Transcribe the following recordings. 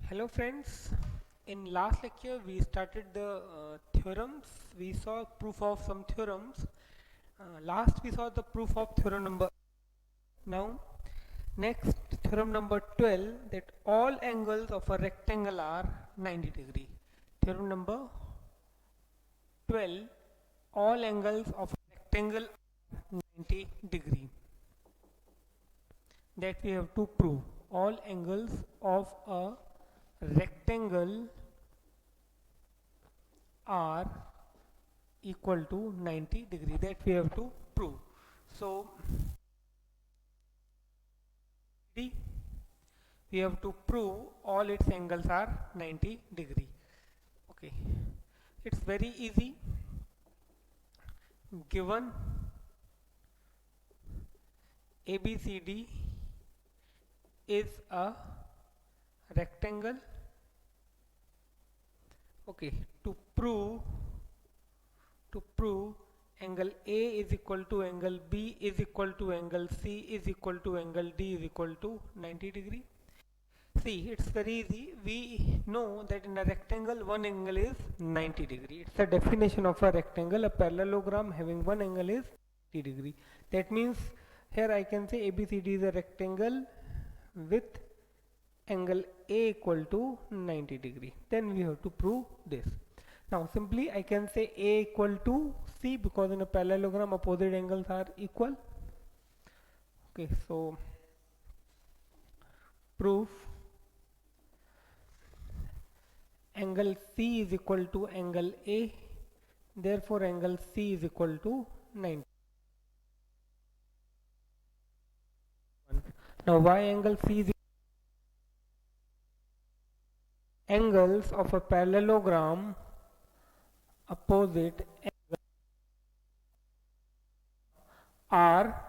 Hello friends, in last lecture we started the theorems. We saw proof of some theorems. Last we saw the proof of theorem number. Now next theorem number 12, that all angles of a rectangle are 90 degree. Theorem number 12, all angles of a rectangle are 90 degree. That we have to prove. All angles of a rectangle are equal to 90 degree, that we have to prove. So we have to prove all its angles are 90 degree. Okay, it's very easy. Given ABCD is a rectangle, okay, to prove angle A is equal to angle B is equal to angle C is equal to angle D is equal to 90 degree. See, it's very easy. We know that in a rectangle one angle is 90 degree. It's the definition of a rectangle. A parallelogram having one angle is 90 degree. That means here I can say ABCD is a rectangle with angle A equal to 90 degree. Then we have to prove this. Now simply I can say A equal to C, because in a parallelogram opposite angles are equal. Okay, so proof angle C is equal to angle A, therefore angle C is equal to 90. Now why angle C is angles of a parallelogram opposite are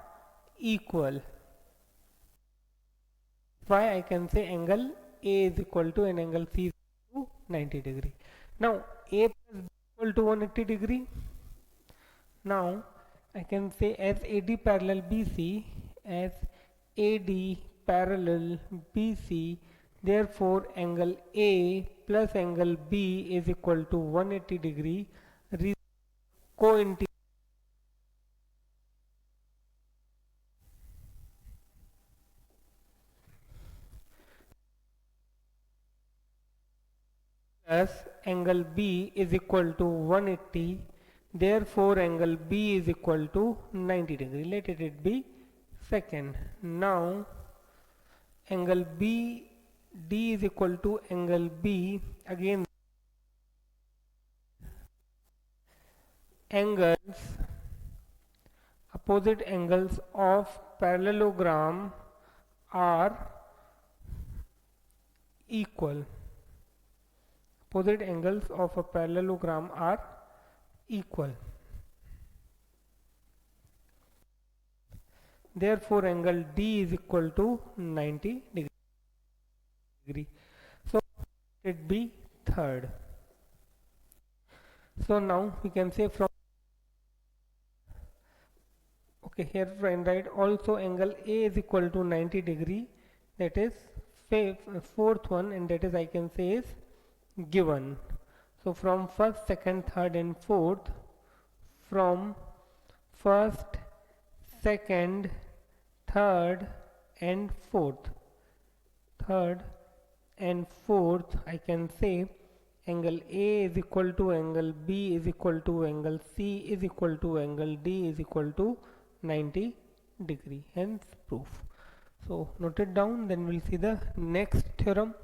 equal. Why I can say angle A is equal to and angle C is equal to 90 degree. Now A plus B equal to 180 degree. Now I can say as AD parallel BC, as AD parallel BC, therefore angle A plus angle B is equal to 180 degree. Co-integrate plus angle B is equal to 180, therefore angle B is equal to 90 degree. Let it be second. Now angle B D is equal to angle B, again angles, opposite angles of parallelogram are equal. Opposite angles of a parallelogram are equal. Therefore angle D is equal to 90 degree. So it be third. So now we can say from, okay, here and write also angle A is equal to 90 degree, that is fourth one, and that is I can say is given. So from first, second, third and fourth, from first, second, third and fourth, I can say angle A is equal to angle B is equal to angle C is equal to angle D is equal to 90 degree, hence proof. So note it down, then we'll see the next theorem.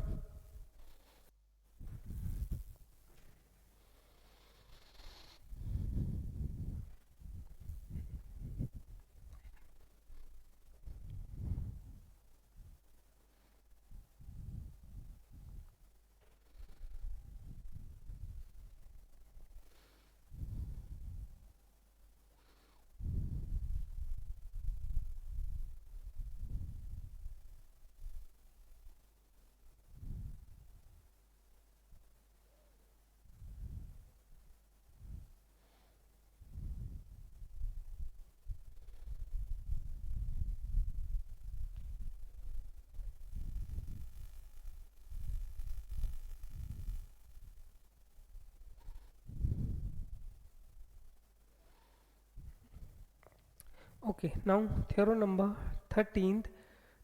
Okay, now theorem number 13th,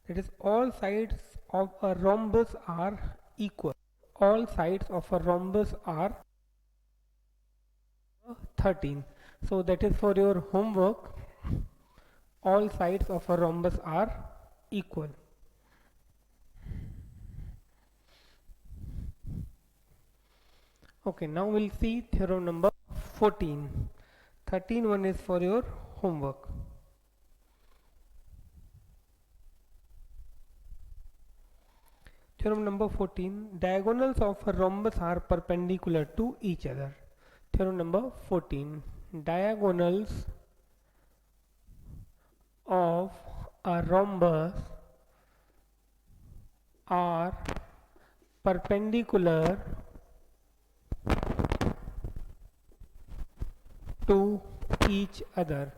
that is all sides of a rhombus are equal. All sides of a rhombus are 13. So that is for your homework. All sides of a rhombus are equal. Okay, now we'll see theorem number 14. 13 one is for your homework. Theorem number 14, diagonals of a rhombus are perpendicular to each other. Theorem number 14, diagonals of a rhombus are perpendicular to each other.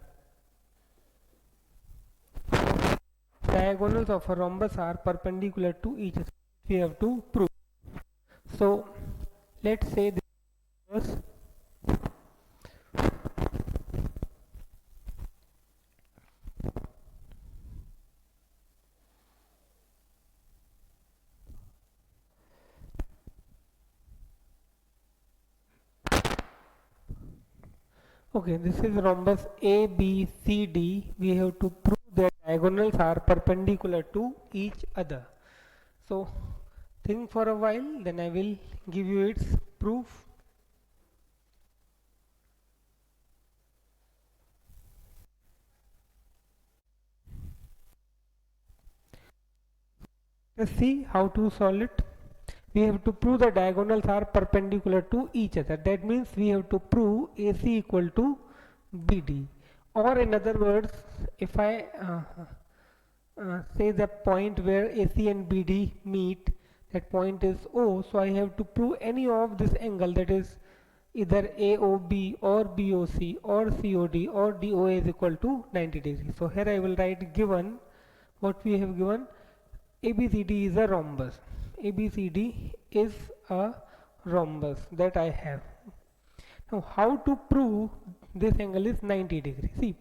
Diagonals of a rhombus are perpendicular to each other. We have to prove. So let's say this. Okay, this is rhombus ABCD. We have to prove that diagonals are perpendicular to each other. So think for a while, then I will give you its proof. Let's see how to solve it. We have to prove the diagonals are perpendicular to each other. That means we have to prove AC equal to BD, or in other words, if I say the point where AC and BD meet, that point is O, so I have to prove any of this angle, that is either AOB or BOC or COD or DOA is equal to 90 degrees. So here I will write given, what we have given, ABCD is a rhombus. ABCD is a rhombus that I have. Now how to prove this angle is 90 degrees? See,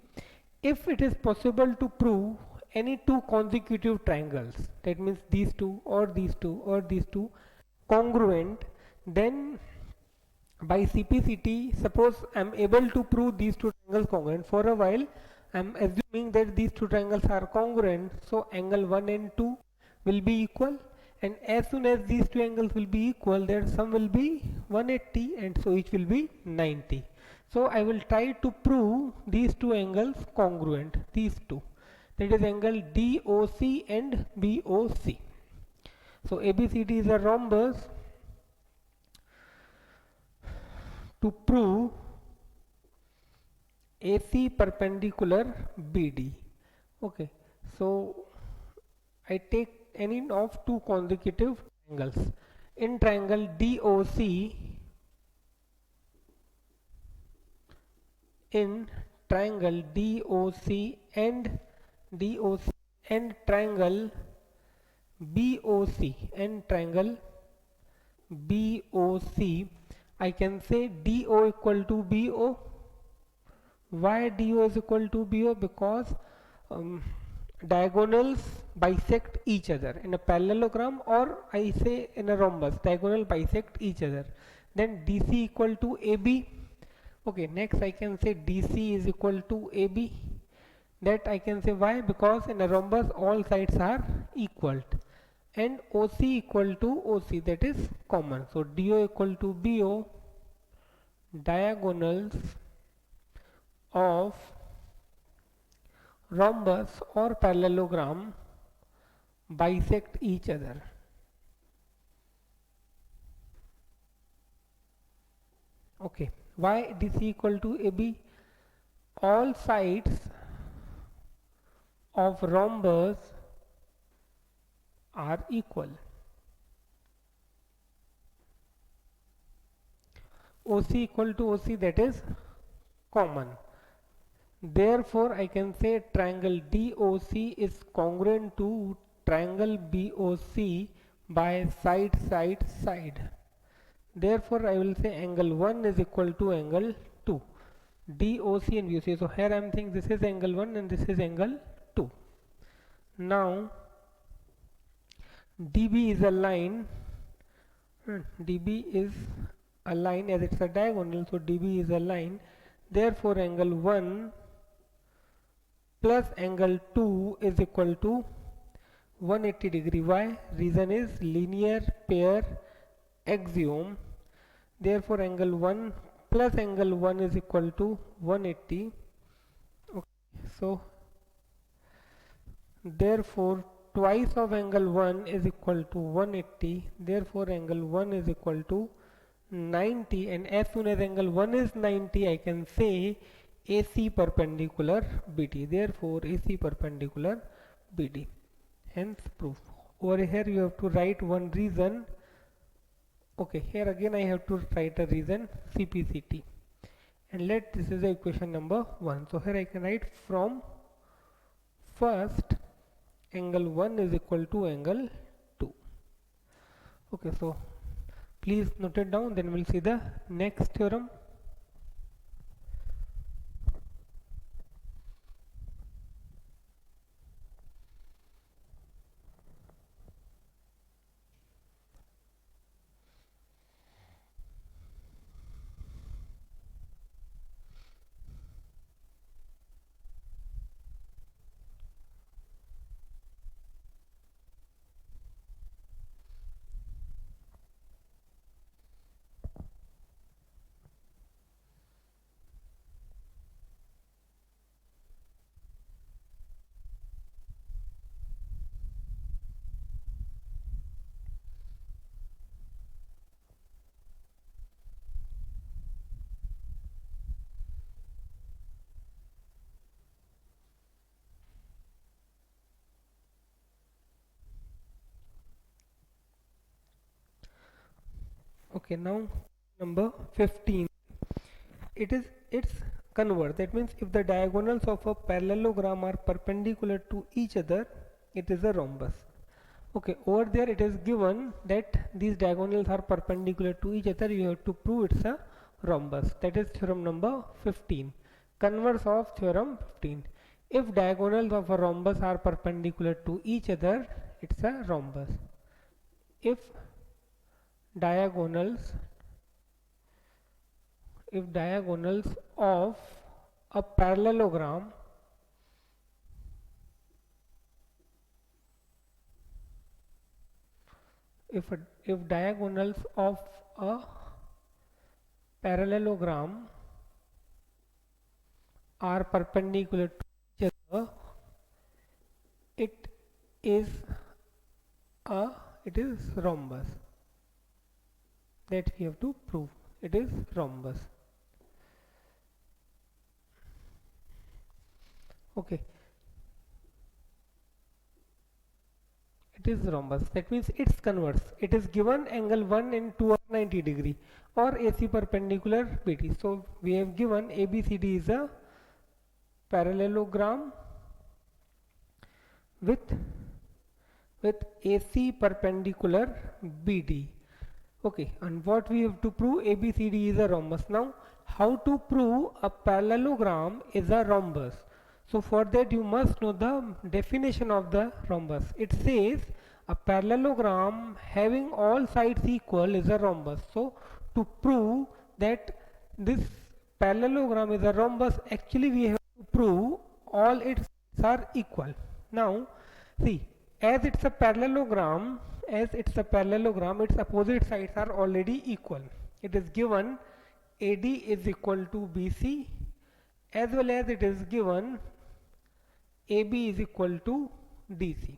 if it is possible to prove any two consecutive triangles, that means these two or these two or these two congruent, then by CPCT, suppose I am able to prove these two triangles congruent. For a while I am assuming that these two triangles are congruent, so angle 1 and 2 will be equal, and as soon as these two angles will be equal, their sum will be 180, and so each will be 90. So I will try to prove these two angles congruent, these two, that is angle DOC and BOC. So ABCD is a rhombus. To prove AC perpendicular BD, okay, so I take any of two consecutive angles. In triangle DOC, in triangle DOC and DOC and triangle BOC and triangle BOC, I can say DO equal to BO. Why DO is equal to BO? Because diagonals bisect each other in a parallelogram, or I say in a rhombus, diagonal bisect each other. Then DC equal to AB. Okay, next I can say DC is equal to AB. That I can say why? Because in a rhombus all sides are equal. And OC equal to OC, that is common. So DO equal to BO, diagonals of rhombus or parallelogram bisect each other. Okay, why DC equal to AB? All sides of rhombus are equal. OC equal to OC, that is common. Therefore I can say triangle DOC is congruent to triangle BOC by side side side. Therefore I will say angle 1 is equal to angle 2. DOC and BOC. So here I am thinking this is angle 1 and this is angle 2. Now DB is a line, DB is a line as it's a diagonal, so DB is a line. Therefore angle 1 plus angle 2 is equal to 180 degree. Why? Reason is linear pair axiom. Therefore angle 1 plus angle 1 is equal to 180. Okay. So therefore twice of angle 1 is equal to 180. Therefore angle 1 is equal to 90, and as soon as angle 1 is 90 I can say AC perpendicular BD. Therefore AC perpendicular BD. Hence proof. Over here you have to write one reason. Okay, here again I have to write a reason, CPCT, and let this is the equation number 1. So here I can write from first angle 1 is equal to angle 2. Okay, so please note it down, then we'll see the next theorem. Okay, now number 15. It's converse. That means if the diagonals of a parallelogram are perpendicular to each other, it is a rhombus. Okay, over there it is given that these diagonals are perpendicular to each other. You have to prove it's a rhombus. That is theorem number 15. Converse of theorem 15. If diagonals of a rhombus are perpendicular to each other, it's a rhombus. If diagonals of a parallelogram if diagonals of a parallelogram are perpendicular to each other, it is rhombus. That we have to prove. It is rhombus. Okay, it is rhombus. That means it's converse. It is given angle 1 and 2 are 90 degree or AC perpendicular BD. So we have given ABCD is a parallelogram with AC perpendicular BD. Okay, and what we have to prove? ABCD is a rhombus. Now how to prove a parallelogram is a rhombus? So for that you must know the definition of the rhombus. It says a parallelogram having all sides equal is a rhombus. So to prove that this parallelogram is a rhombus, actually we have to prove all its sides are equal. Now see, as it's a parallelogram, its opposite sides are already equal. It is given AD is equal to BC, as well as it is given AB is equal to DC.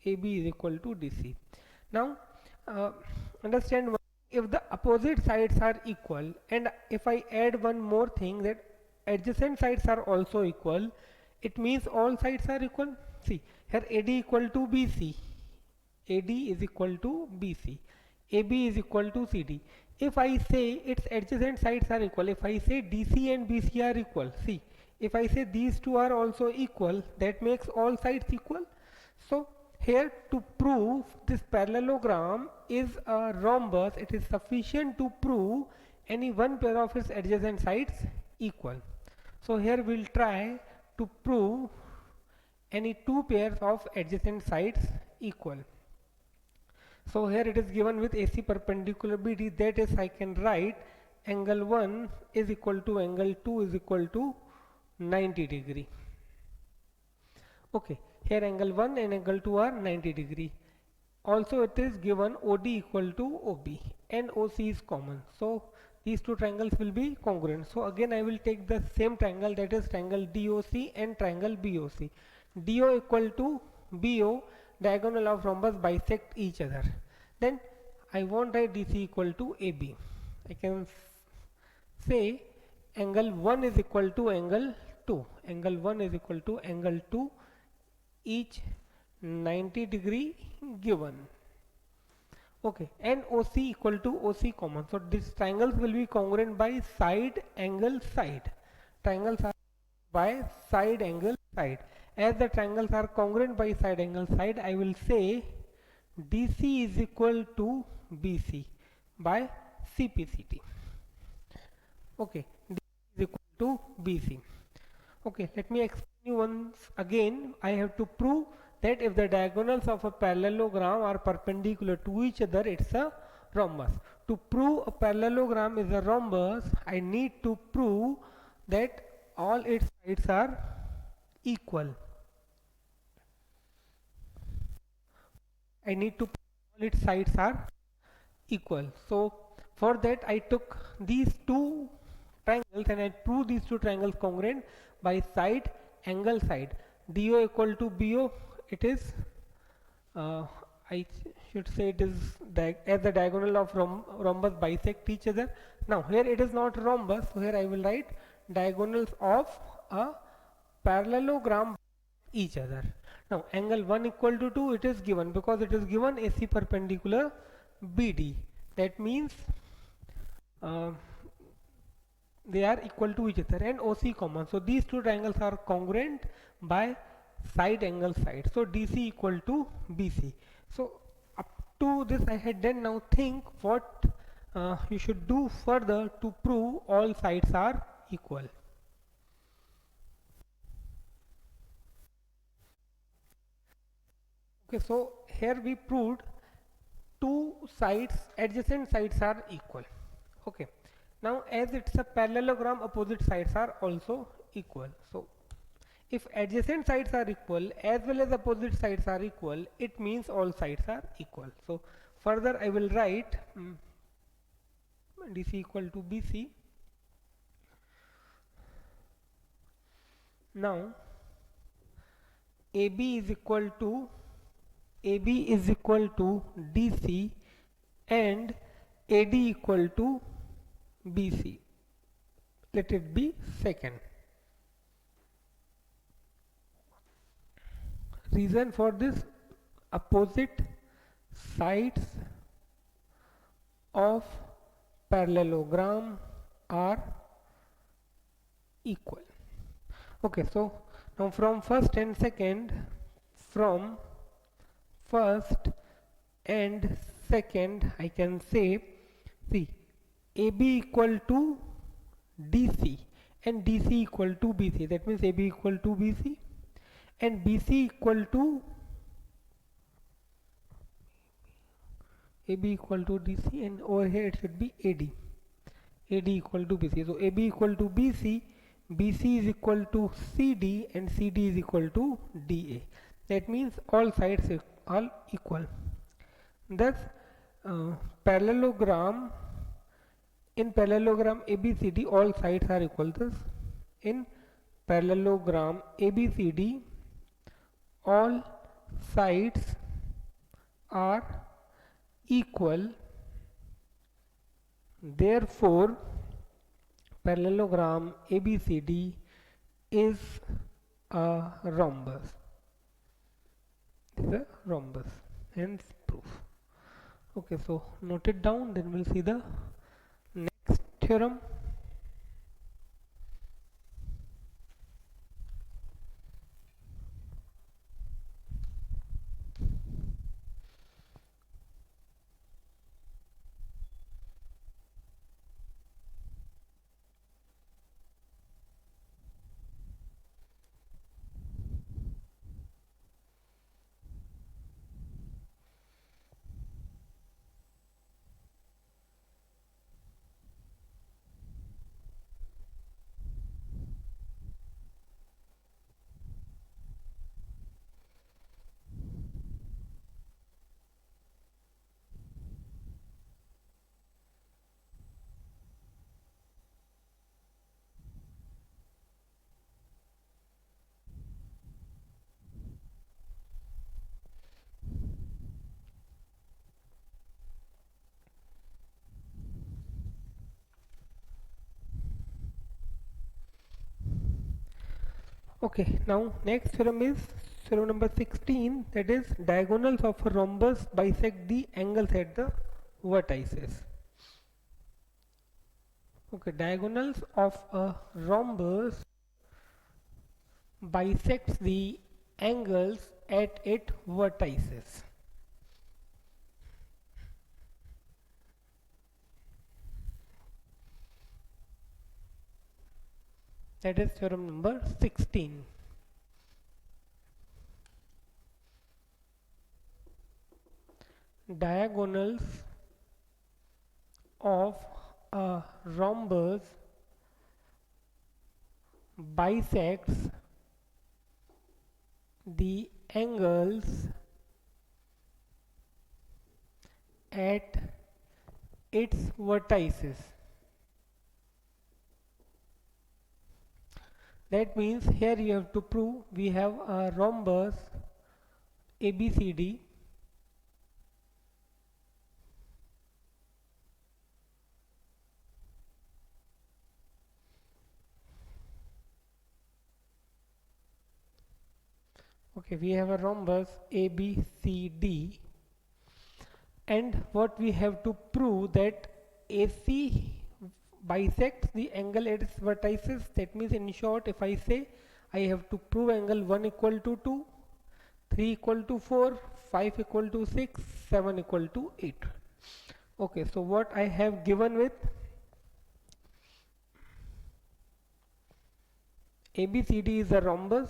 AB is equal to DC. Now understand, if the opposite sides are equal, and if I add one more thing, that adjacent sides are also equal, it means all sides are equal. See, here AD equal to BC, AD is equal to BC, AB is equal to CD. If I say its adjacent sides are equal, if I say DC and BC are equal, see, if I say these two are also equal, that makes all sides equal. So here to prove this parallelogram is a rhombus, it is sufficient to prove any one pair of its adjacent sides equal. So here we'll try to prove any two pairs of adjacent sides equal. So here it is given with AC perpendicular BD, that is I can write angle 1 is equal to angle 2 is equal to 90 degree. Okay, here angle 1 and angle 2 are 90 degree. Also it is given OD equal to OB and OC is common. So these two triangles will be congruent. So again I will take the same triangle, that is triangle DOC and triangle BOC. DO equal to BO, diagonal of rhombus bisect each other. Then I won't write DC equal to AB. I can say angle 1 is equal to angle 2. Angle 1 is equal to angle 2, each 90 degree given. Okay, and OC equal to OC common. So these triangles will be congruent by side angle side. Triangles are by side angle side. As the triangles are congruent by side angle side, I will say DC is equal to BC by CPCT. Okay, DC is equal to BC. Okay, let me explain you once again. I have to prove that if the diagonals of a parallelogram are perpendicular to each other, it's a rhombus. To prove a parallelogram is a rhombus, I need to prove that all its sides are equal. I need to prove all its sides are equal. So for that I took these two triangles and I proved these two triangles congruent by side angle side. DO equal to BO, it is I should say it is as the diagonal of rhombus bisect each other. Now here it is not rhombus, so here I will write diagonals of a parallelogram each other. Now angle 1 equal to 2, it is given because it is given AC perpendicular BD. That means they are equal to each other, and OC common. So these two triangles are congruent by side angle side. So DC equal to BC. So up to this I had done. Now think what you should do further to prove all sides are equal. Okay, so here we proved two sides, adjacent sides are equal. Okay, now as it's a parallelogram, opposite sides are also equal. So if adjacent sides are equal as well as opposite sides are equal, it means all sides are equal. So further I will write DC equal to BC. Now AB is equal to DC and AD equal to BC. Let it be second. Reason for this: opposite sides of parallelogram are equal. Okay, so now from first and second I can say, see, AB equal to DC and DC equal to BC. That means AB equal to BC and BC equal to AB equal to DC, and over here it should be AD equal to BC. So AB equal to BC, BC is equal to CD, and CD is equal to DA. That means all sides are equal. Thus parallelogram, in parallelogram ABCD all sides are equal. Thus in parallelogram ABCD all sides are equal. Therefore parallelogram ABCD is a rhombus. It is a rhombus, hence proof. Okay, so note it down, then we'll see the next theorem. Okay, now next theorem is theorem number 16, that is diagonals of a rhombus bisect the angles at the vertices. Okay, diagonals of a rhombus bisects the angles at its vertices. That is theorem number 16. Diagonals of a rhombus bisects the angles at its vertices. That means here you have to prove we have a rhombus ABCD Okay, we have a rhombus ABCD, and what we have to prove that AC bisects the angle at its vertices. That means, in short, if I say I have to prove angle 1 equal to 2, 3 equal to 4, 5 equal to 6, 7 equal to 8. Okay, so what I have given with ABCD is a rhombus.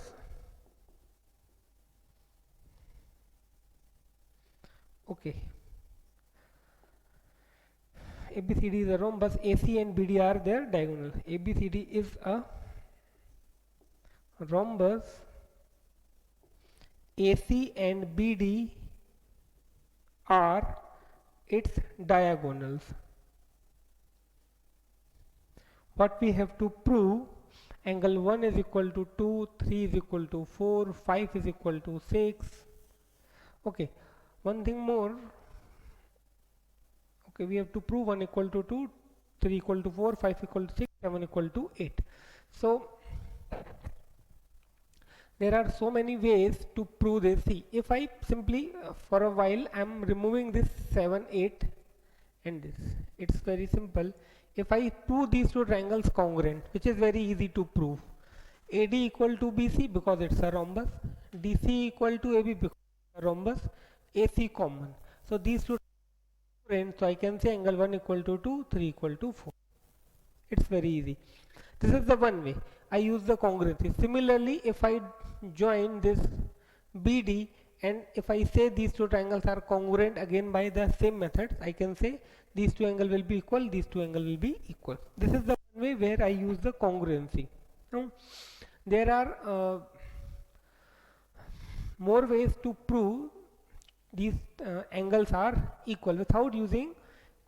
Okay, ABCD is a rhombus, AC and BD are their diagonal. ABCD is a rhombus, AC and BD are its diagonals. What we have to prove, angle 1 is equal to 2, 3 is equal to 4, 5 is equal to 6. Okay, one thing more. Okay, we have to prove 1 equal to 2, 3 equal to 4, 5 equal to 6, 7 equal to 8. So there are so many ways to prove this. See, if I simply for a while I am removing this 7, 8 and this, it's very simple. If I prove these two triangles congruent, which is very easy to prove, AD equal to BC because it's a rhombus, DC equal to AB because it's a rhombus, AC common. So these two congruent, so I can say angle 1 equal to 2, 3 equal to 4. It's very easy. This is the one way I use the congruency. Similarly, if I join this BD and if I say these two triangles are congruent again by the same method, I can say these two angles will be equal, these two angles will be equal. This is the one way where I use the congruency. Now, there are more ways to prove these angles are equal. Without using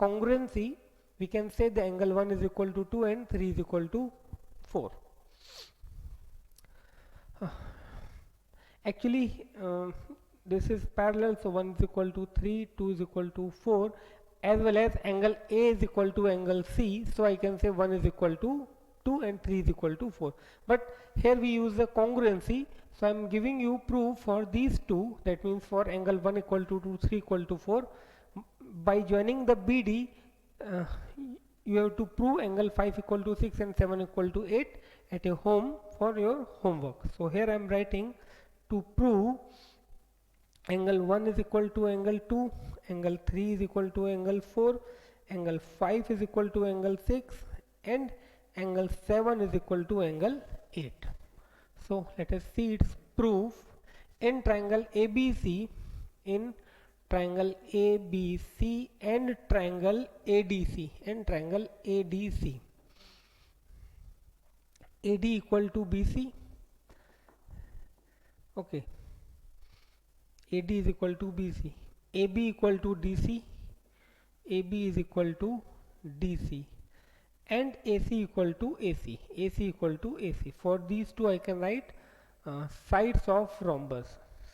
congruency, we can say the angle 1 is equal to 2 and 3 is equal to 4. Actually, this is parallel, so 1 is equal to 3, 2 is equal to 4, as well as angle A is equal to angle C, so I can say 1 is equal to 2 and 3 is equal to 4. But here we use the congruency, so I am giving you proof for these two, that means for angle 1 equal to 2, 3 equal to 4. By joining the BD, you have to prove angle 5 equal to 6 and 7 equal to 8 at your home for your homework. So here I am writing to prove angle 1 is equal to angle 2, angle 3 is equal to angle 4, angle 5 is equal to angle 6, and angle 7 is equal to angle 8. So let us see its proof. In triangle ABC, in triangle ABC and triangle ADC, and triangle ADC, AD equal to BC. Okay, AD is equal to BC, AB equal to DC, AB is equal to DC, and AC equal to AC, AC equal to AC. For these two I can write sides of rhombus.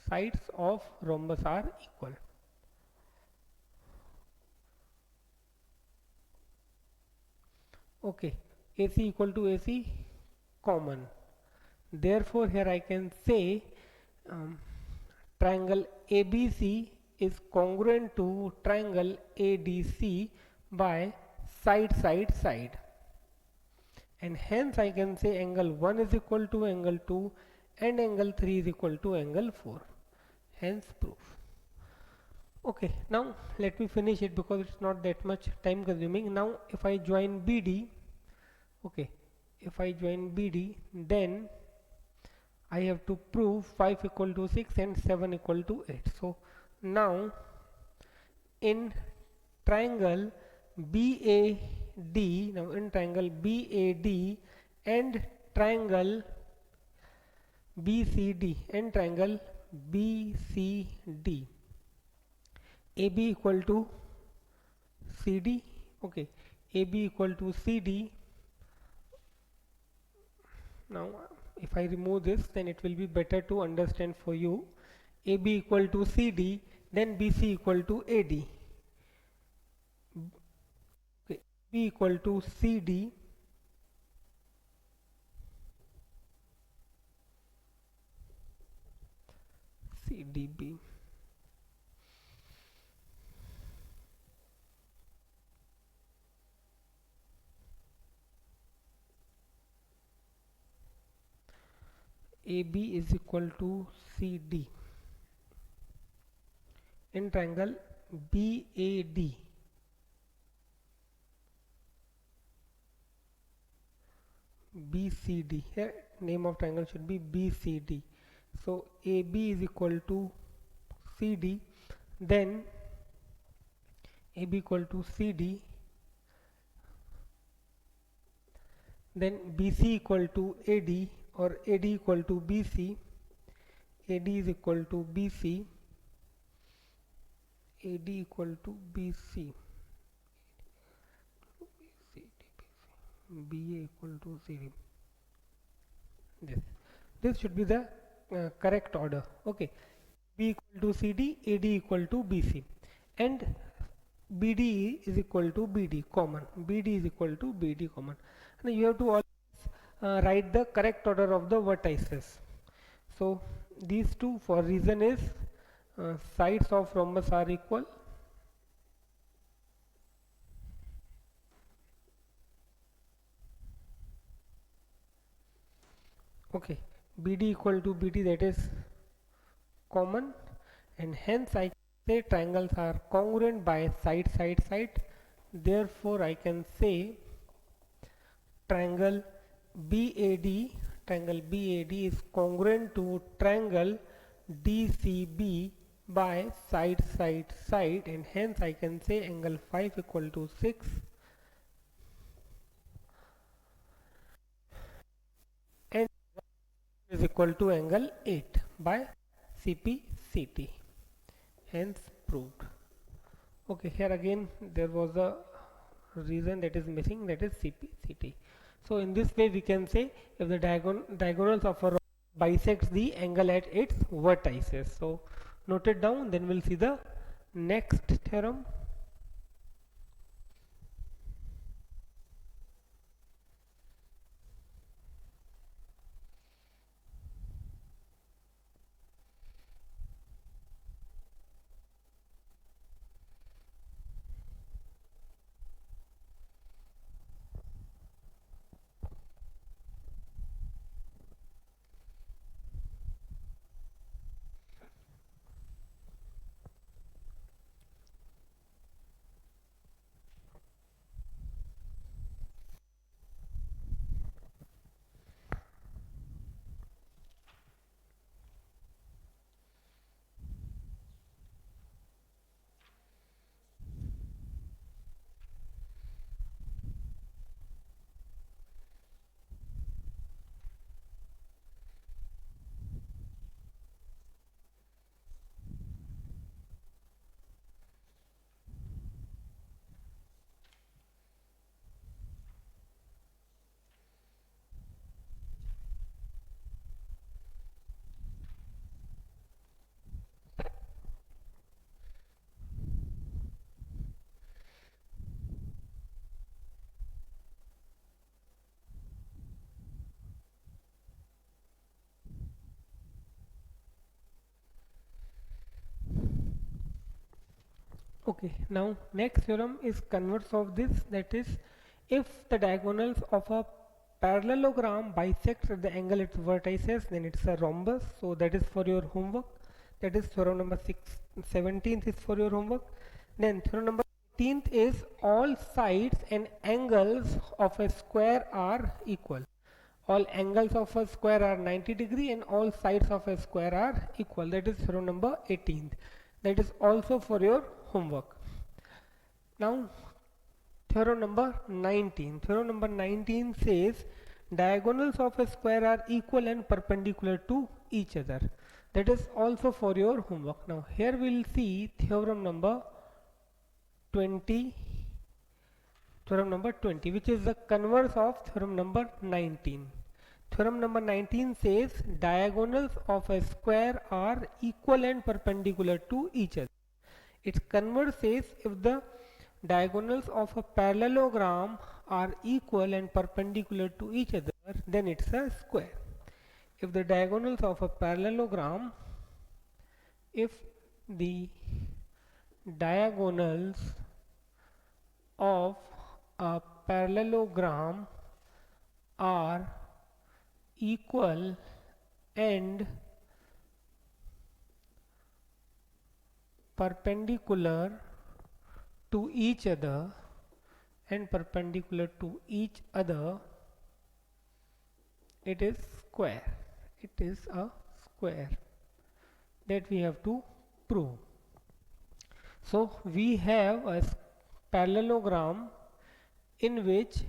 Sides of rhombus are equal. Okay, AC equal to AC common. Therefore here I can say um, triangle ABC is congruent to triangle ADC by side side side, and hence I can say angle 1 is equal to angle 2 and angle 3 is equal to angle 4. Hence proof. Okay, now let me finish it because it's not that much time consuming. Now if I join BD, okay, if I join BD, then I have to prove 5 equal to 6 and 7 equal to 8. So now in triangle BAD, now in triangle BAD and triangle BCD and triangle BCD, AB equal to CD, okay, AB equal to CD. Now if I remove this, then it will be better to understand for you. AB equal to CD, then BC equal to AD. Okay, B equal to CD, CDB. AB is equal to CD in triangle BAD. BCD, here name of triangle should be BCD. So AB is equal to CD, then AB equal to CD, then BC equal to AD or AD equal to BC, AD is equal to BC, AD equal to BC, BA equal to CD. This should be the correct order. Okay, B equal to CD, AD equal to BC, and BD is equal to BD common. BD is equal to BD common. And you have to always write the correct order of the vertices. So these two, for reason is sides of rhombus are equal. Okay, BD equal to BD, that is common, and hence I say triangles are congruent by side side side. Therefore I can say triangle BAD, triangle BAD is congruent to triangle DCB by side side side, and hence I can say angle 5 equal to 6 and is equal to angle 8 by CPCT. Hence proved. Okay, here again there was a reason that is missing, that is CPCT. So in this way we can say if the diagonals of a bisects the angle at its vertices. So note it down, then we'll see the next theorem. Okay, now next theorem is converse of this, that is, if the diagonals of a parallelogram bisect at the angle its vertices, then it's a rhombus. So that is for your homework. That is theorem number 17th is for your homework. Then theorem number 18th is all sides and angles of a square are equal. All angles of a square are 90 degree and all sides of a square are equal. That is theorem number 18th. That is also for your homework. Now theorem number 19. Theorem number 19 says diagonals of a square are equal and perpendicular to each other. That is also for your homework. Now here we will see theorem number 20, which is the converse of theorem number 19. Theorem number 19 says diagonals of a square are equal and perpendicular to each other. Its converse says if the diagonals of a parallelogram are equal and perpendicular to each other, then it's a square. If the diagonals of a parallelogram, if the diagonals of a parallelogram are equal and perpendicular to each other it is square. It is a square that we have to prove. So we have a parallelogram in which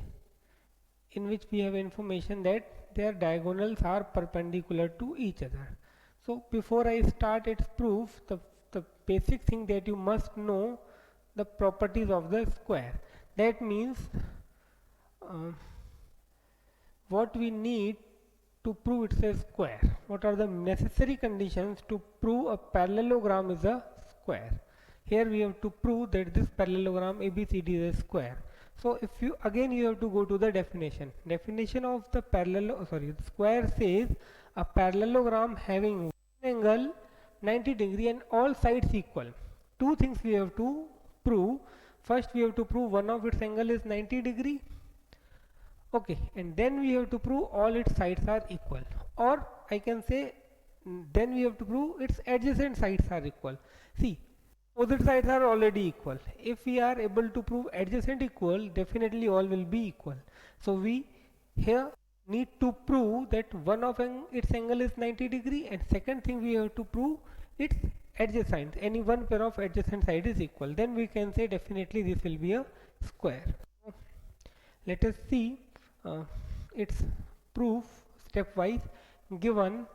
we have information that their diagonals are perpendicular to each other. So before I start its proof, the basic thing that you must know the properties of the square. That means what we need to prove it's a square. What are the necessary conditions to prove a parallelogram is a square? Here we have to prove that this parallelogram ABCD is a square. So if you have to go to the definition. Definition of the square says a parallelogram having one angle 90 degree and all sides equal. Two things we have to prove. First we have to prove one of its angle is 90 degree. Okay, and then we have to prove all its sides are equal, or I can say then we have to prove its adjacent sides are equal. See, opposite sides are already equal. If we are able to prove adjacent equal, definitely all will be equal. So we here need to prove that one of its angle is 90 degree, and second thing we have to prove its adjacent. Any one pair of adjacent side is equal. Then we can say definitely this will be a square. Let us see its proof stepwise. Given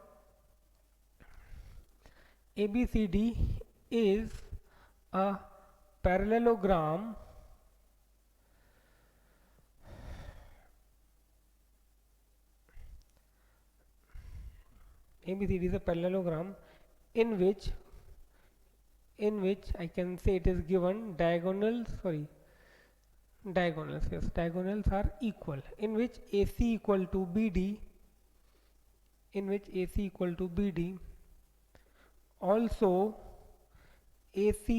ABCD is a parallelogram in which I can say it is given diagonals are equal, in which AC equal to BD, also AC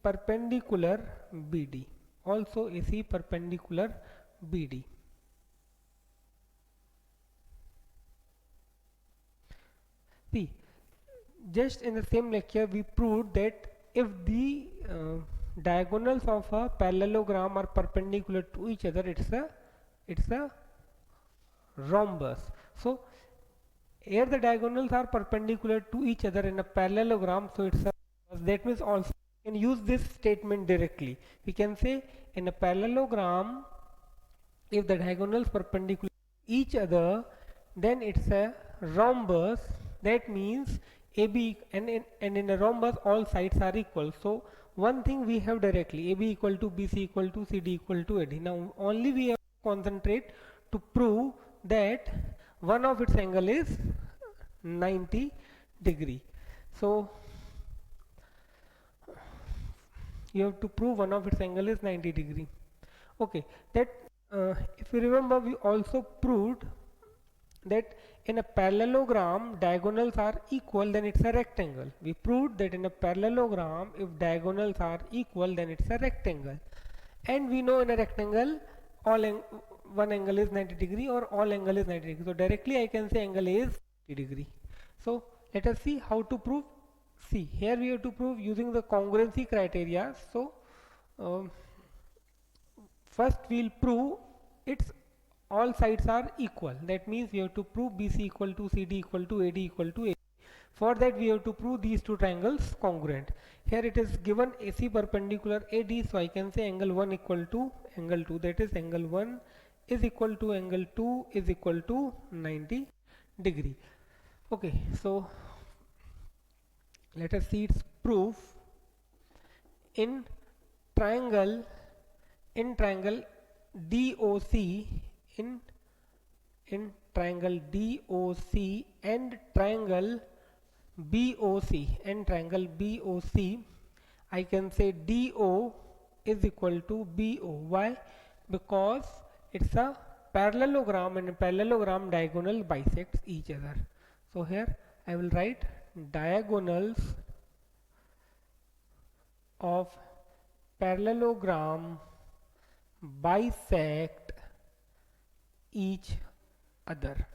perpendicular BD, See, just in the same lecture we proved that if the diagonals of a parallelogram are perpendicular to each other, it's a rhombus. So here the diagonals are perpendicular to each other in a parallelogram, so it's a rhombus. That means also we can use this statement directly. We can say in a parallelogram, if the diagonals perpendicular to each other, then it's a rhombus. That means AB, and in a rhombus all sides are equal. So one thing we have directly, AB equal to BC equal to CD equal to AD. Now only we have to concentrate to prove that one of its angle is 90 degree. So you have to prove one of its angle is 90 degree. Okay, that if you remember, we also proved that in a parallelogram diagonals are equal, then it's a rectangle. We proved that in a parallelogram, if diagonals are equal, then it's a rectangle. And we know in a rectangle, one angle is 90 degree or all angle is 90 degree. So directly I can say angle A is 90 degree. So let us see how to prove. See, here we have to prove using the congruency criteria. So first we'll prove its all sides are equal. That means we have to prove BC equal to CD equal to AD equal to AC. For that we have to prove these two triangles congruent. Here it is given AC perpendicular AD, so I can say angle 1 equal to angle 2, that is angle 1 is equal to angle 2 is equal to 90 degree. Okay, so let us see its proof. In triangle DOC, in triangle DOC and triangle BOC, I can say DO is equal to BO. Why? Because it's a parallelogram, and a parallelogram diagonal bisects each other. So here I will write diagonals of parallelogram bisect each other.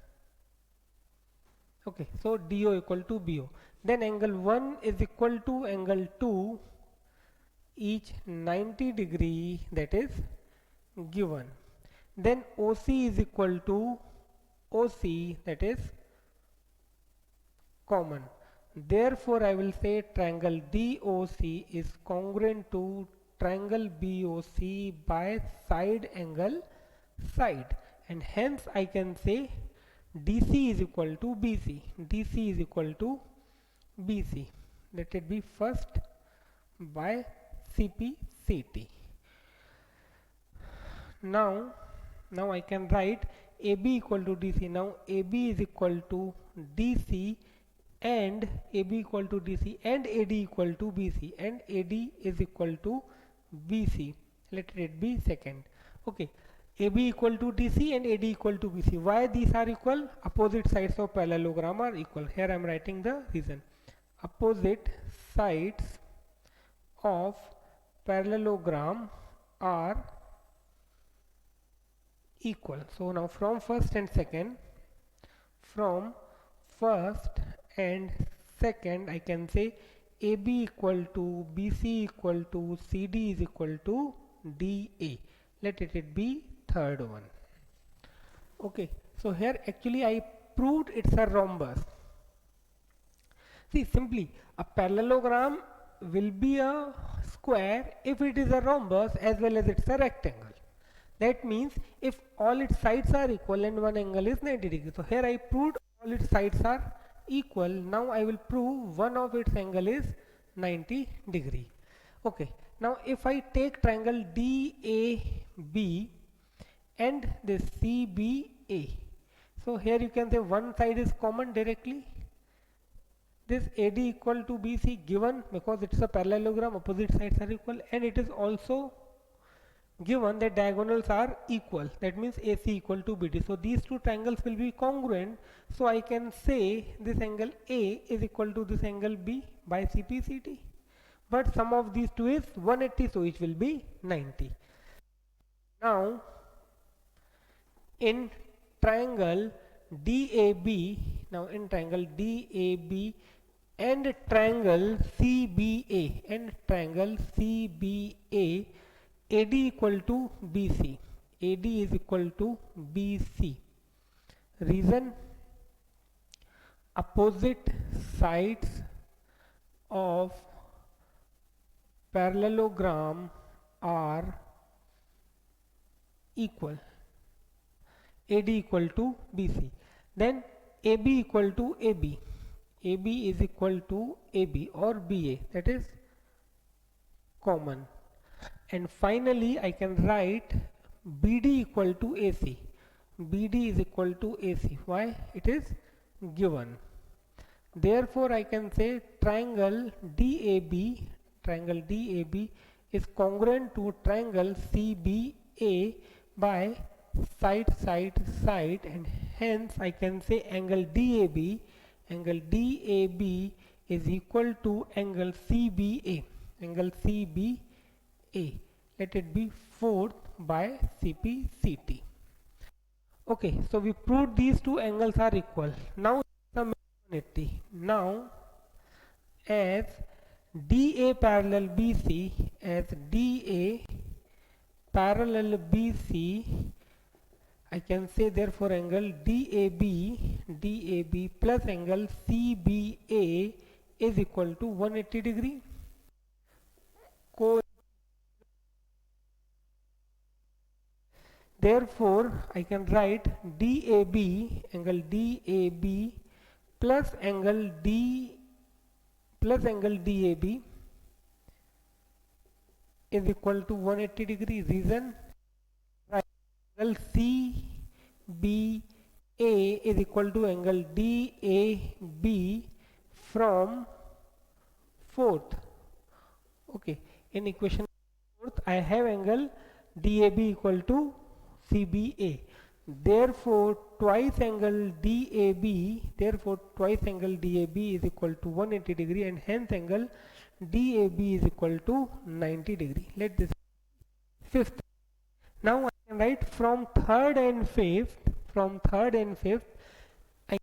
Okay, so DO equal to BO. Then angle 1 is equal to angle 2, each 90 degree, that is given. Then OC is equal to OC, that is common. Therefore I will say triangle DOC is congruent to triangle BOC by side angle side, and hence I can say DC is equal to BC. DC is equal to BC. Let it be first by CP CT. Now I can write AB equal to DC. Now AB is equal to DC and AB equal to DC and AD equal to BC, and AD is equal to BC. Let it be second. Okay, AB equal to DC and AD equal to BC. Why these are equal? Opposite sides of parallelogram are equal. Here I am writing the reason. Opposite sides of parallelogram are equal. So now from first and second I can say AB equal to BC equal to CD is equal to DA. Let it be third one. Okay, so here actually I proved it's a rhombus. See, simply a parallelogram will be a square if it is a rhombus as well as it's a rectangle. That means if all its sides are equal and one angle is 90 degrees. So here I proved all its sides are equal. Now I will prove one of its angle is 90 degree. Okay, now if I take triangle DAB and this CBA, so here you can say one side is common directly. This AD equal to BC given because it's a parallelogram, opposite sides are equal, and it is also given that diagonals are equal. That means AC equal to BD. So these two triangles will be congruent. So I can say this angle A is equal to this angle B by CPCT. But sum of these two is 180, so it will be 90. Now in triangle DAB, and triangle CBA, AD equal to BC. AD is equal to BC. Reason: opposite sides of parallelogram are equal. AD equal to BC. Then AB equal to AB. AB is equal to AB or BA, that is common. And finally I can write BD equal to AC. BD is equal to AC. Why? It is given. Therefore I can say triangle DAB is congruent to triangle CBA by side, and hence I can say angle DAB is equal to angle CBA. Angle CBA, let it be 4th by CPCT. Okay, so we proved these two angles are equal. Now some unity. Now as DA parallel BC, as DA parallel BC, I can say therefore angle DAB plus angle CBA is equal to 180 degree. Therefore I can write DAB, angle DAB plus angle DAB is equal to 180 degree. Reason, right, angle CBA is equal to angle DAB from 4th. Okay, in equation 4th I have angle DAB equal to CBA. Therefore twice angle DAB is equal to 180 degree, and hence angle DAB is equal to 90 degree. Let this 5th. Now I can write from 3rd and 5th. I,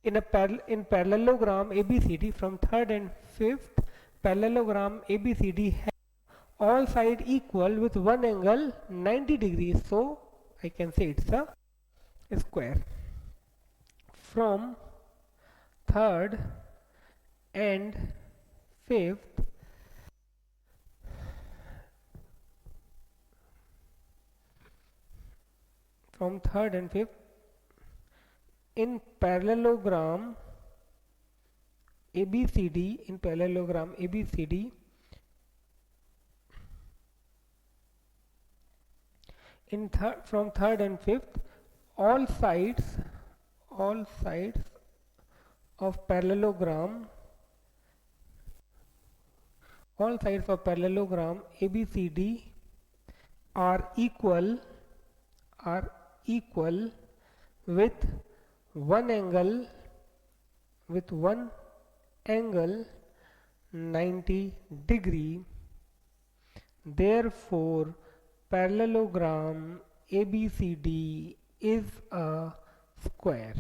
in parallelogram ABCD, from 3rd and 5th parallelogram ABCD have all side equal with one angle 90 degrees, so I can say it's a square. From 3rd and 5th in parallelogram ABCD, from 3rd and 5th, all sides of parallelogram ABCD are equal with one angle 90 degree. Therefore parallelogram ABCD is a square.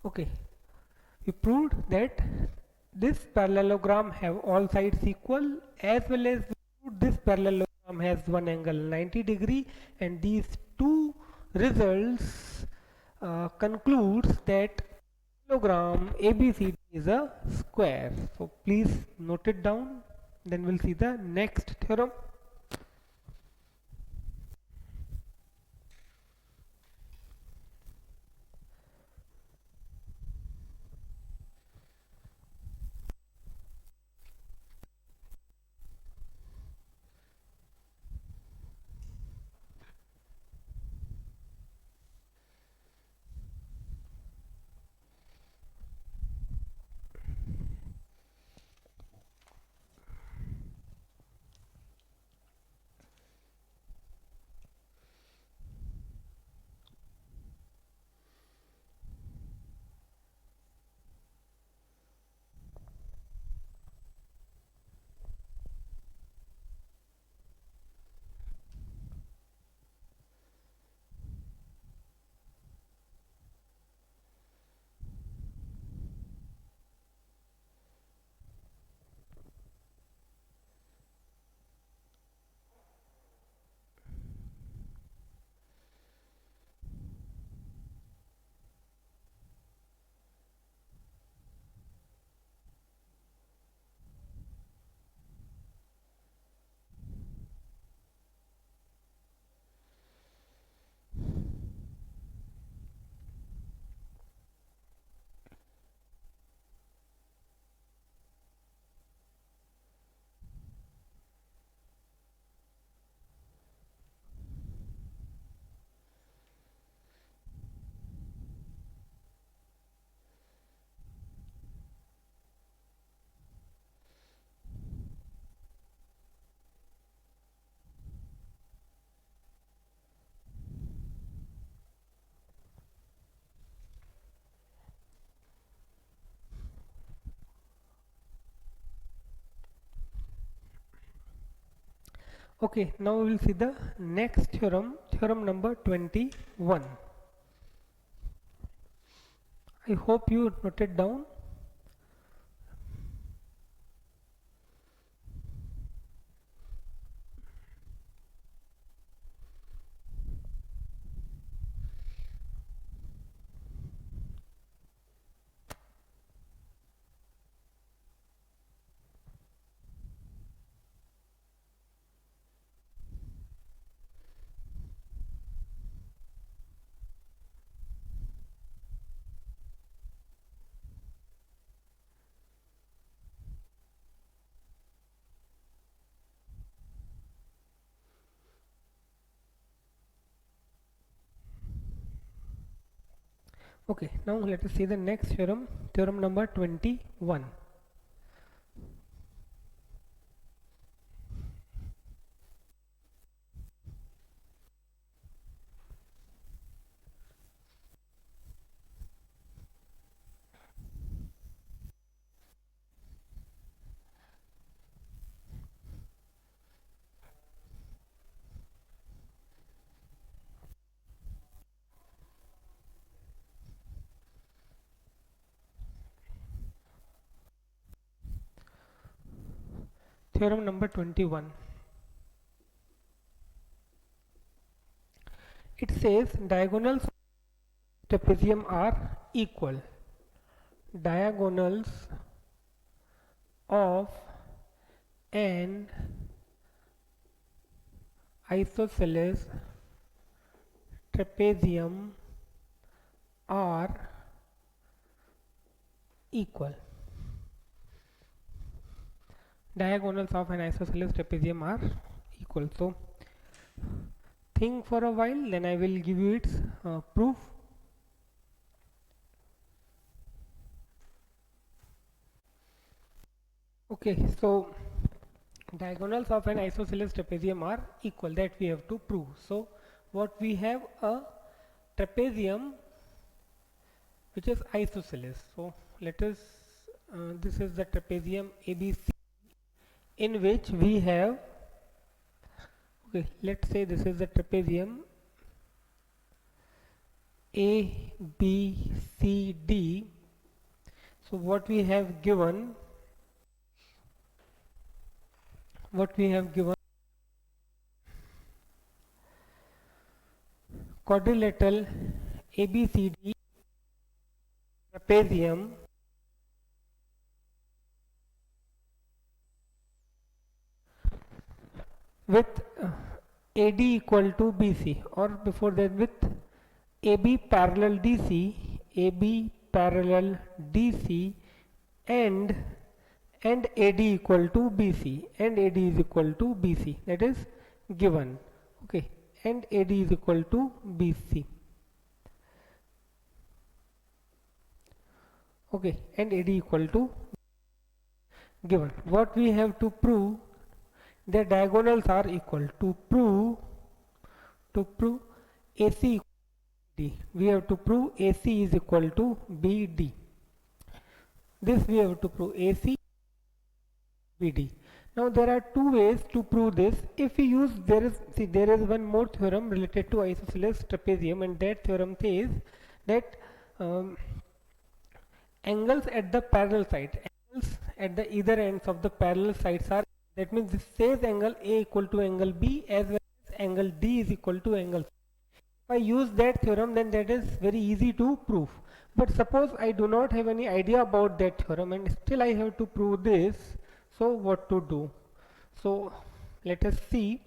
Okay, we proved that this parallelogram have all sides equal, as well as this parallelogram has one angle 90 degree, and these two results concludes that parallelogram ABCD is a square. So please note it down, then we'll see the next theorem. Okay, now we will see the next theorem, theorem number 21. I hope you noted down. Okay, now let us see the next theorem, theorem number 21. Theorem number 21. It says diagonals of trapezium are equal. Diagonals of an isosceles trapezium are equal. Diagonals of an isosceles trapezium are equal. So think for a while, then I will give you its proof. Okay, so diagonals of an isosceles trapezium are equal, that we have to prove. So what we have, a trapezium which is isosceles. So let us this is the trapezium ABC, in which we have, okay, let's say this is the trapezium ABCD. So what we have given, quadrilateral ABCD trapezium with AD equal to BC, or before that with AB parallel DC, AB parallel DC, and AD equal to BC, and AD is equal to BC, that is given. Okay, and AD is equal to BC. Okay, and AD equal to given. What we have to prove, their diagonals are equal. To prove AC equal to BD, we have to prove AC is equal to BD. This we have to prove, AC BD. Now there are two ways to prove this. If we use, there is one more theorem related to isosceles trapezium, and that theorem says that angles at the parallel side, angles at the either ends of the parallel sides are, that means this says angle A equal to angle B as well as angle D is equal to angle C. If I use that theorem, then that is very easy to prove. But suppose I do not have any idea about that theorem and still I have to prove this. So what to do? So let us see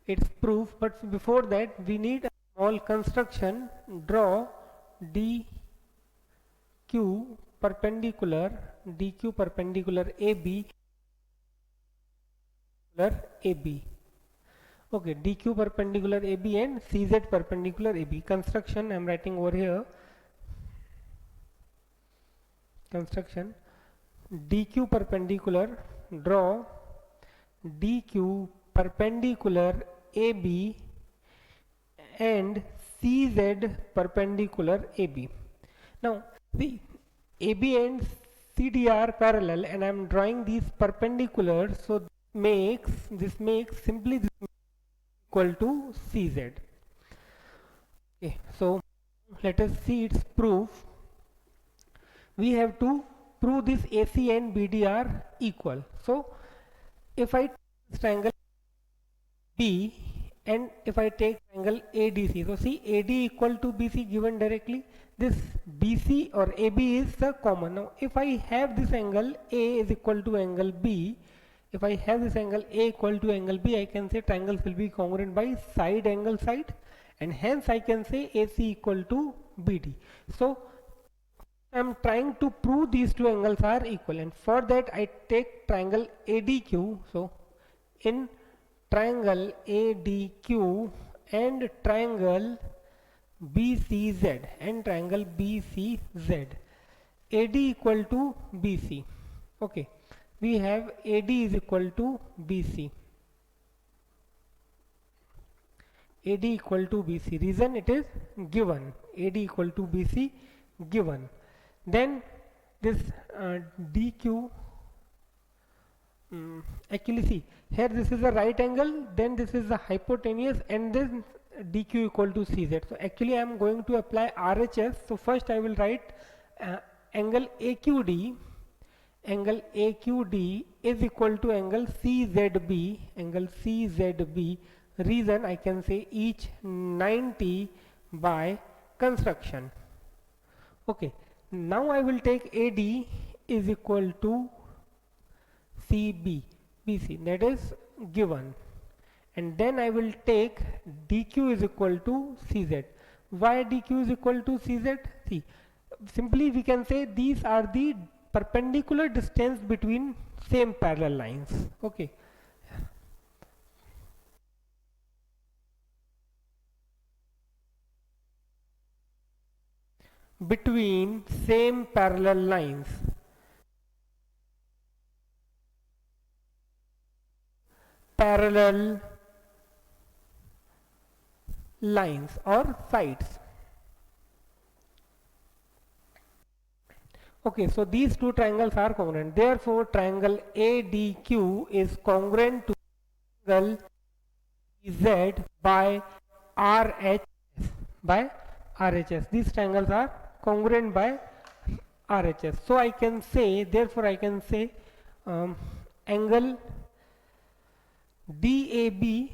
its proof, but before that we need a small construction. Draw DQ perpendicular AB AB. Okay, DQ perpendicular AB and CZ perpendicular AB. Construction I am writing over here. Construction DQ perpendicular, draw DQ perpendicular AB and CZ perpendicular AB. Now see, AB and CD are parallel and I am drawing these perpendiculars, so this makes simply equal to CZ. Okay, so let us see its proof. We have to prove this AC and BD are equal. So if I take this triangle B and if I take triangle ADC, so see AD equal to BC given directly, this BC or AB is the common. Now if I have this angle A is equal to angle B, if I have this angle A equal to angle B, I can say triangles will be congruent by side angle side, and hence I can say AC equal to BD. So I am trying to prove these two angles are equal, and for that I take triangle ADQ. So in triangle ADQ and triangle BCZ and triangle BCZ, AD equal to BC. Okay, we have AD is equal to BC. AD equal to BC. Reason it is given. AD equal to BC given. Then this DQ, actually see here this is a right angle, then this is the hypotenuse, and then DQ equal to CZ. So actually I am going to apply RHS. So first I will write angle AQD. Angle AQD is equal to angle CZB. Angle CZB. Reason I can say each 90 by construction. Okay, now I will take AD is equal to CB, BC, that is given, and then I will take DQ is equal to CZ. Why DQ is equal to CZ? See, simply we can say these are the perpendicular distance between same parallel lines. Okay, between same parallel lines. Parallel lines or sides. Okay, so these two triangles are congruent. Therefore, triangle ADQ is congruent to triangle Z by RHS. By RHS. These triangles are congruent by RHS. So I can say, therefore I can say angle DAB,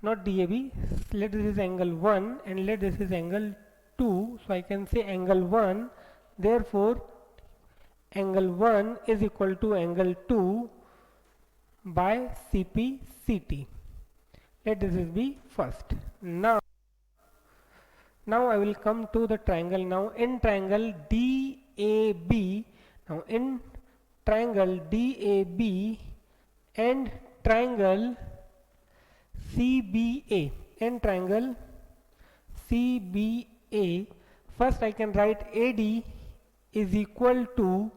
not DAB, let this is angle 1 and let this is angle 2. So I can say angle 1, therefore angle 1 is equal to angle 2 by CPCT. Let this is be first. Now I will come to the triangle. Now in triangle DAB, now in triangle DAB and triangle CBA and triangle CBA, first I can write AD is equal to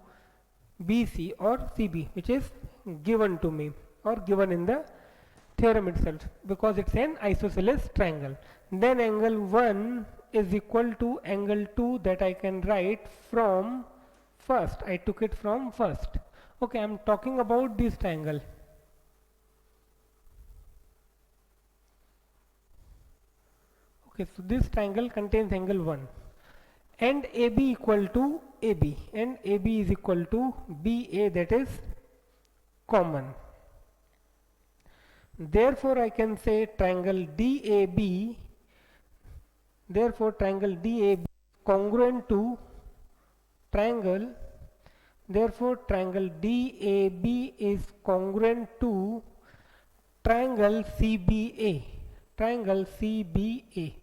BC or CB, which is given to me or given in the theorem itself, because it's an isosceles triangle. Then angle 1 is equal to angle 2, that I can write from first. I took it from first. Okay, I am talking about this triangle. Okay, so this triangle contains angle 1 and AB equal to AB and AB is equal to BA, that is common. Therefore I can say triangle DAB, therefore triangle DAB congruent to triangle, therefore triangle DAB is congruent to triangle CBA, triangle CBA.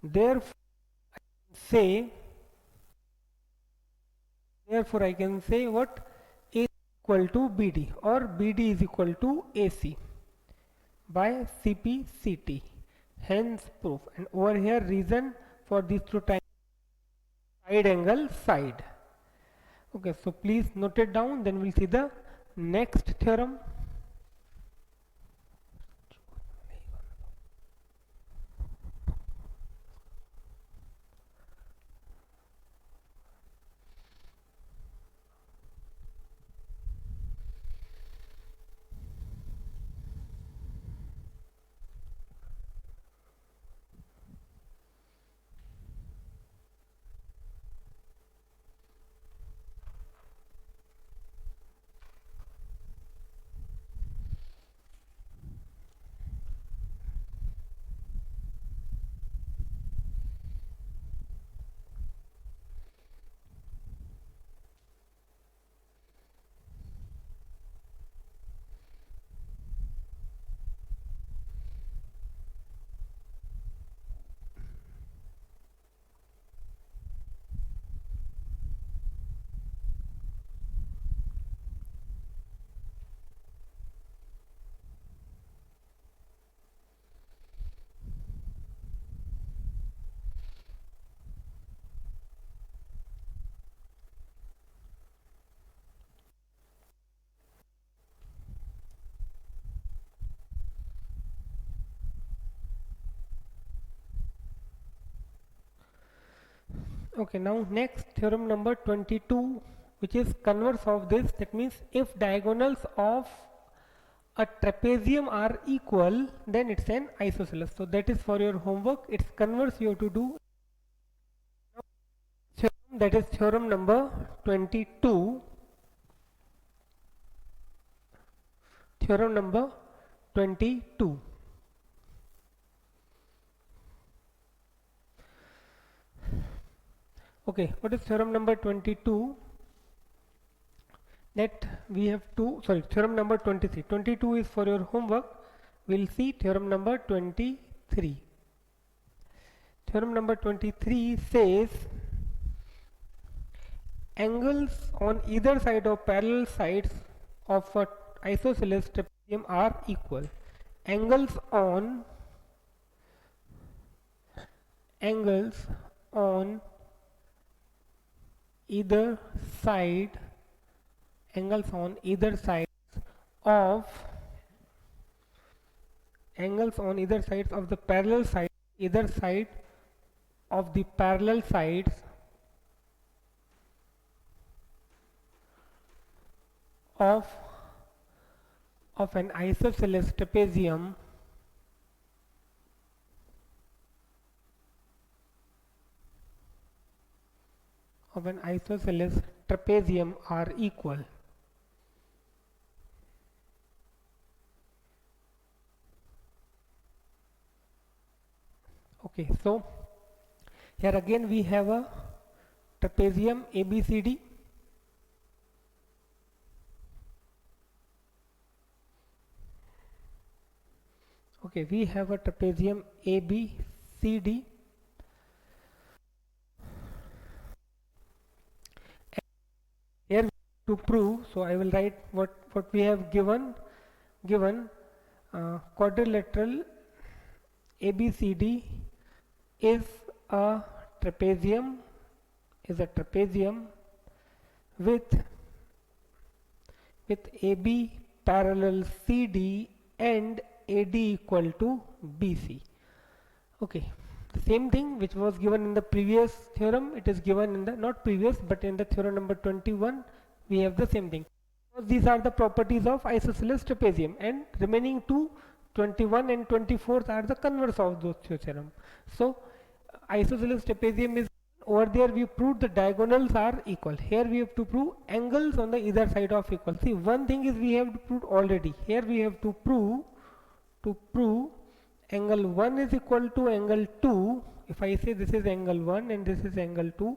Therefore I can say what? A equal to BD or BD is equal to AC by CPCT. Hence proof. And over here reason for these two triangles, side angle side. Okay, so please note it down, then we'll see the next theorem. Okay, now next theorem number 22, which is converse of this. That means if diagonals of a trapezium are equal, then it's an isosceles. So that is for your homework. It's converse you have to do. Theorem, that is theorem number 22. Theorem number 22. Okay, what is theorem number 22? That we have to, sorry, theorem number 23. 22 is for your homework. We'll see theorem number 23. Theorem number 23 says angles on either side of parallel sides of a isosceles trapezium are equal. Angles on either side of the parallel side, either side of the parallel sides of an isosceles trapezium are equal. Okay, so here again we have a trapezium ABCD. Okay, we have a trapezium ABCD. Here to prove, so I will write what we have given. Quadrilateral ABCD is a trapezium with AB parallel CD and AD equal to BC. Okay, the same thing which was given in the previous theorem, it is given in the, not previous, but in the theorem number 21 we have the same thing. These are the properties of isosceles trapezium, and remaining two, 21 and 24, are the converse of those two theorem. So isosceles trapezium is, over there we proved the diagonals are equal. Here we have to prove angles on the either side of equal. See, one thing is we have proved already. Here we have to prove angle 1 is equal to angle 2. If I say this is angle 1 and this is angle 2,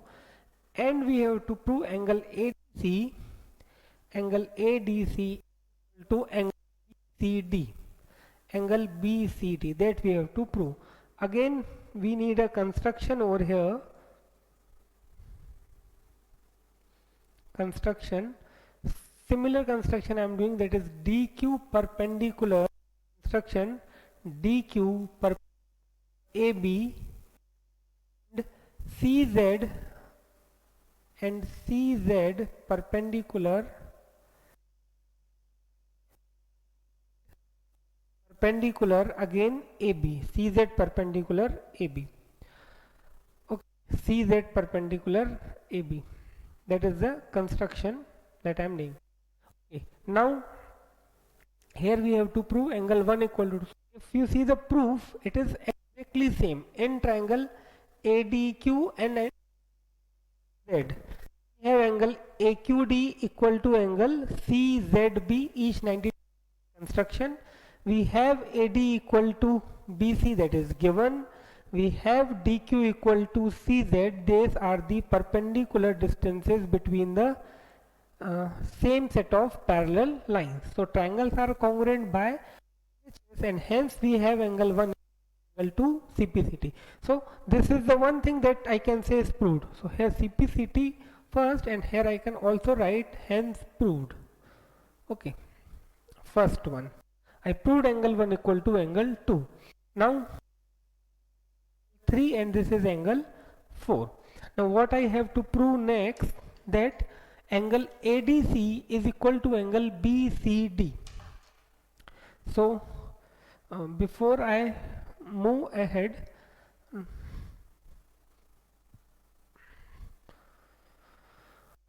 and we have to prove angle ADC to angle BCD, that we have to prove. Again we need a construction over here. Similar construction I am doing, that is DQ perpendicular construction, DQ per AB and CZ perpendicular again AB, CZ perpendicular AB. Okay, CZ perpendicular AB. That is the construction that I am doing. Okay, now here we have to prove angle 1 equal to 2. If you see the proof, it is exactly same in triangle ADQ and Z. We have angle AQD equal to angle CZB, each 90 construction. We have AD equal to BC, that is given. We have DQ equal to CZ. These are the perpendicular distances between the same set of parallel lines. So triangles are congruent by, and hence we have angle 1 equal to CPCT. So this is the one thing that I can say is proved. So here CPCT first, and here I can also write hence proved. Okay, first one, I proved angle 1 equal to angle 2. Now 3, and this is angle 4. Now what I have to prove next, that angle ADC is equal to angle BCD. So before I move ahead,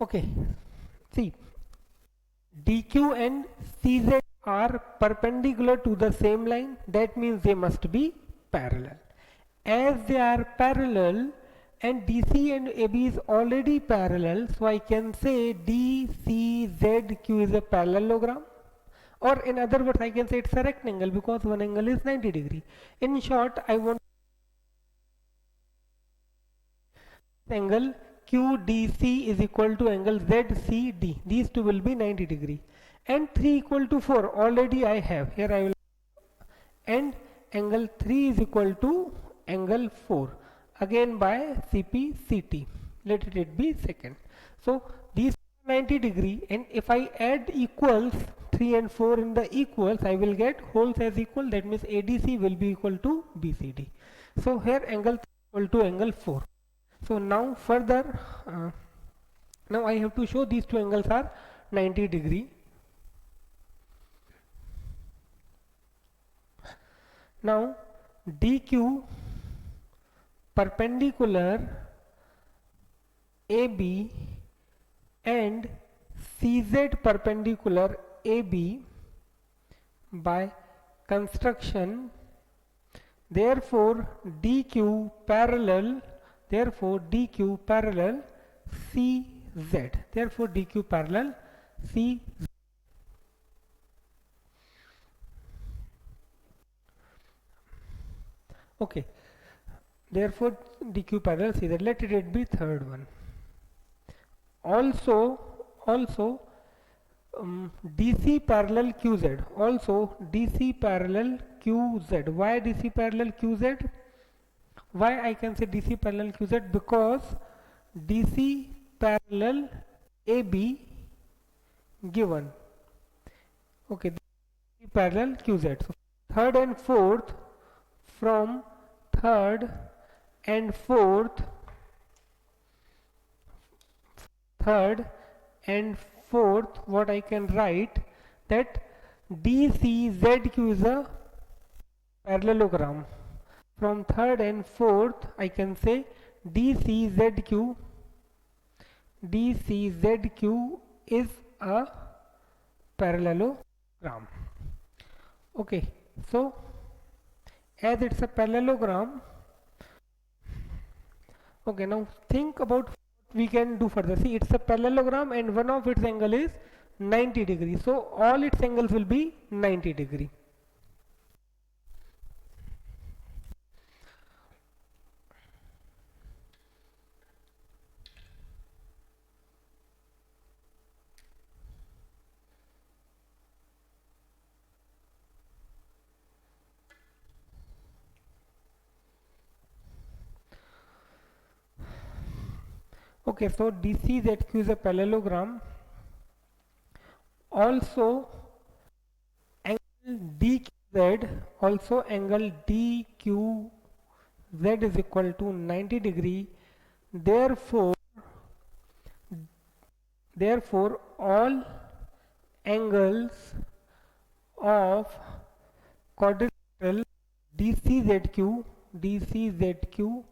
Okay, see, DQ and CZ are perpendicular to the same line, that means they must be parallel. As they are parallel and DC and AB is already parallel, so I can say DCZQ is a parallelogram, or in other words I can say it's a rectangle because one angle is 90 degree. In short, I want angle QDC is equal to angle ZCD. These two will be 90 degree. And 3 equal to 4 already I have. Here I will, and angle 3 is equal to angle 4 again by CPCT. Let it be second. So these 90 degree, and if I add equals 3 and 4 in the equals, I will get wholes as equal. That means ADC will be equal to BCD. So here angle 3 equal to angle 4. So now further, now I have to show these two angles are 90 degree. Now DQ perpendicular AB and CZ perpendicular AB by construction, therefore DQ parallel CZ, therefore DQ parallel CZ. Okay, therefore DQ parallel CZ. Let it be third one. Also DC parallel QZ, also DC parallel QZ. Why DC parallel QZ? Why I can say DC parallel QZ? Because DC parallel AB given. Okay, DC parallel QZ. So third and fourth, from third and fourth, what I can write, that DCZQ is a parallelogram. From third and fourth I can say DCZQ is a parallelogram. Okay, so as it's a parallelogram, okay, now think about what we can do further. See, it's a parallelogram and one of its angle is 90 degree, so all its angles will be 90 degree. Okay, so DCZQ is a parallelogram. Also angle DQZ, also angle DQZ is equal to 90 degree. Therefore all angles of quadrilateral DCZQ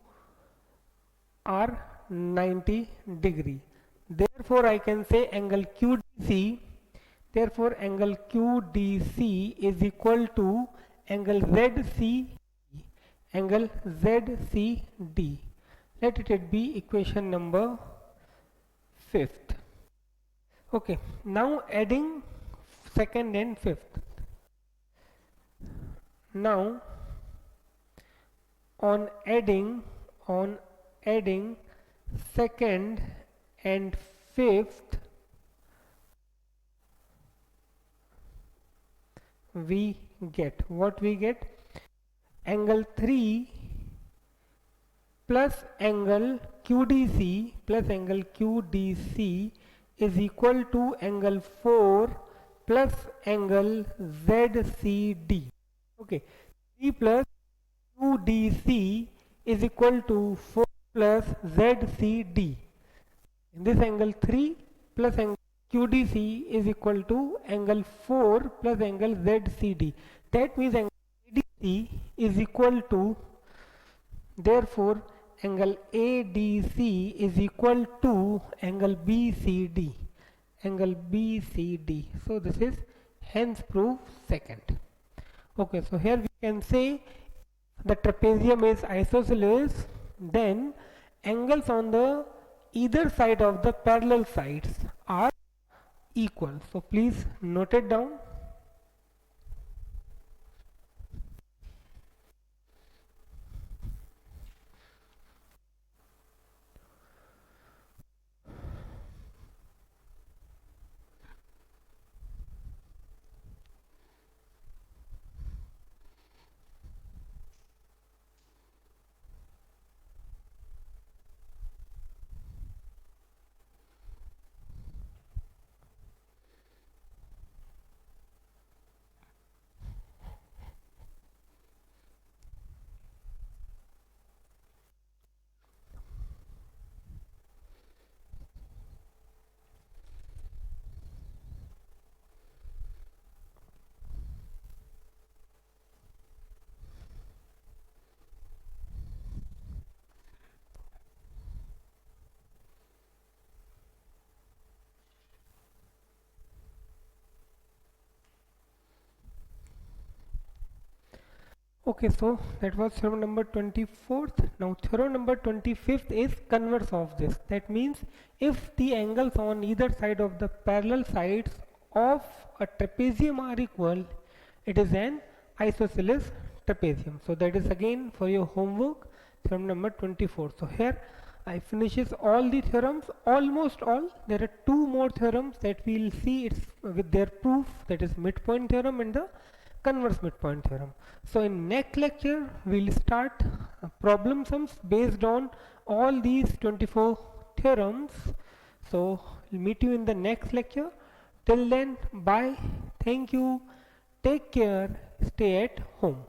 are 90 degree. Therefore I can say angle QDC, therefore angle QDC is equal to angle ZCD. Let it be equation number 5th. Okay, now adding second and fifth. Now on adding second and fifth, we get what we get: angle 3 plus angle QDC is equal to angle 4 plus angle ZCD. Okay, 3 plus QDC is equal to 4 plus ZCD. In this angle 3 plus angle QDC is equal to angle 4 plus angle ZCD. That means angle ADC is equal to, therefore angle ADC is equal to angle BCD. Angle BCD. So this is hence proof second. Okay, so here we can say the trapezium is isosceles, then angles on the either side of the parallel sides are equal. So please note it down. Okay, so that was theorem number 24th. Now theorem number 25th is converse of this. That means if the angles on either side of the parallel sides of a trapezium are equal, it is an isosceles trapezium. So that is again for your homework, theorem number 24. So here I finishes all the theorems, almost all. There are two more theorems that we will see it's with their proof, that is midpoint theorem and the converse midpoint theorem. So in next lecture we will start problem sums based on all these 24 theorems. So we'll meet you in the next lecture. Till then, bye, thank you, take care, stay at home.